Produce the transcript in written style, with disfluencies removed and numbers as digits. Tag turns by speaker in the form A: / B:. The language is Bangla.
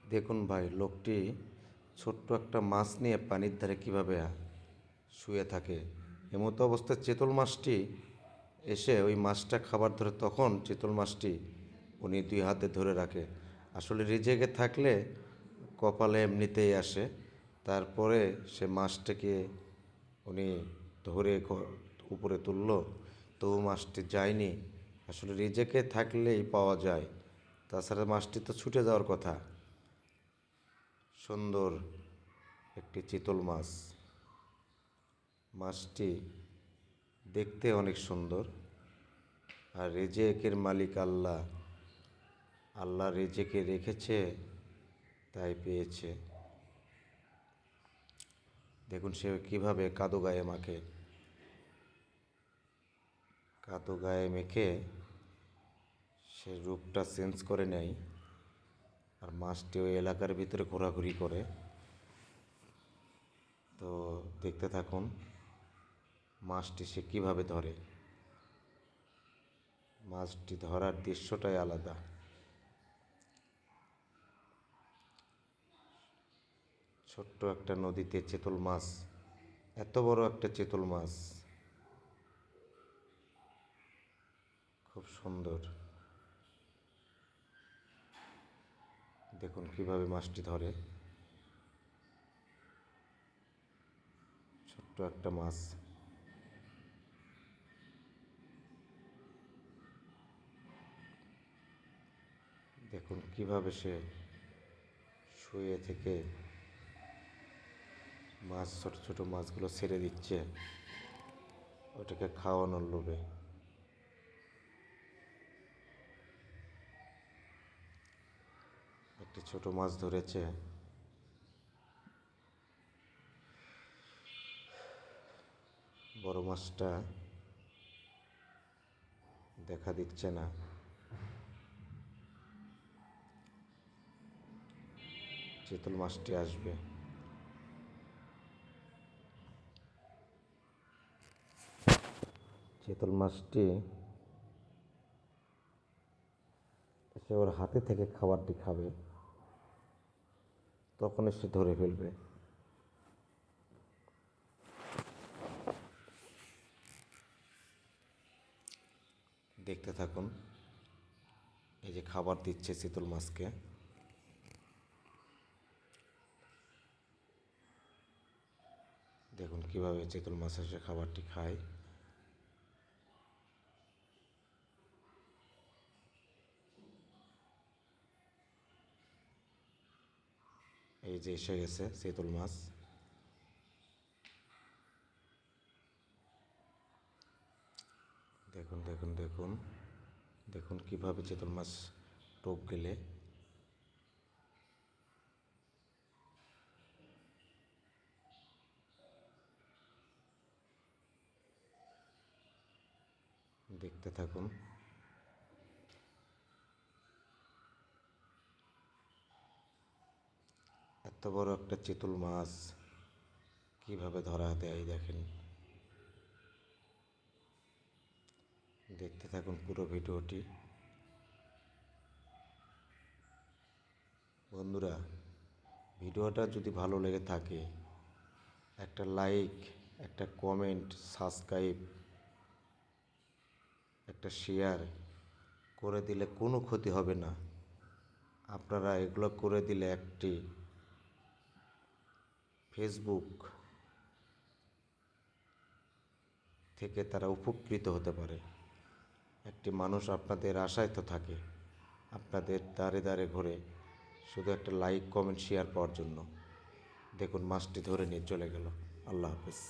A: দেখুন ভাই, লোকটি ছোট্ট একটা মাছ নিয়ে পানির ধারে কীভাবে শুয়ে থাকে। এমতো অবস্থায় চিতল মাছটি এসে ওই মাছটা খাবার ধরে, তখন চিতল মাছটি উনি দুই হাতে ধরে রাখে। আসলে রিজেকে থাকলে কপালে এমনিতেই আসে। তারপরে সে মাছটাকে উনি ধরে উপরে তুলল, তো মাছটি যায়নি। আসলে রিজেকে থাকলেই পাওয়া যায়, তাছাড়া মাছটি তো ছুটে যাওয়ার কথা। সুন্দর একটি চিতল মাছ। মাছটি দেখতে অনেক সুন্দর। আর রেজেকের মালিক আল্লাহ। আল্লাহ রেজেকে রেখেছে, তাই পেয়েছে। দেখুন সে কীভাবে কাদো গায়ে মাখে। কাদো গায়ে মেখে সে রূপটা চেঞ্জ করে নেয়। আর মাছটি ওই এলাকার ভিতরে ঘোরাঘুরি করে। তো দেখতে থাকুন মাছটি সে কীভাবে ধরে। মাছটি ধরার দৃশ্যটাই আলাদা। ছোট্ট একটা নদীতে চিতল মাছ, এত বড় একটা চিতল মাছ, খুব সুন্দর। দেখুন কিভাবে মাছটি ধরে। ছোট্ট একটা মাছ। দেখুন কিভাবে সে শুয়ে থেকে মাছ, ছোট ছোট মাছগুলো ছেড়ে দিচ্ছে ওটাকে খাওয়ানোর লোভে। একটি ছোট মাছ ধরেছে। বড় মাছটা দেখা দিচ্ছে না। চিতল মাছটি আসবে। চিতল মাছটি সে ওর হাতে থেকে খাবারটি খাবে, তখন সে ধরে ফেলবে। দেখতে থাকুন। এই যে খাবার দিচ্ছে চিতল মাছকে। দেখুন কিভাবে চিতল মাছ এসে খাবারটি খায়। এই যে এসে গেছে চিতল মাছ। দেখুন দেখুন দেখুন দেখুন কিভাবে চিতল মাছ টোপ গেলে। দেখতে থাকুন। এত বড় একটা চিতল মাছ কিভাবে ধরা দেয় দেখেন। দেখতে থাকুন পুরো ভিডিওটি। বন্ধুরা, ভিডিওটা যদি ভালো লেগে থাকে, একটা লাইক, একটা কমেন্ট, সাবস্ক্রাইব, একটা শেয়ার করে দিলে কোনো ক্ষতি হবে না। আপনারা এগুলো করে দিলে একটি ফেসবুক থেকে তারা উপকৃত হতে পারে। একটি মানুষ আপনাদের আশায় তো থাকে, আপনাদের দ্বারে দ্বারে ঘুরে শুধু একটা লাইক, কমেন্ট, শেয়ার পাওয়ার জন্য। দেখুন মাছটি ধরে নিয়ে চলে গেল। আল্লাহ হাফেজ।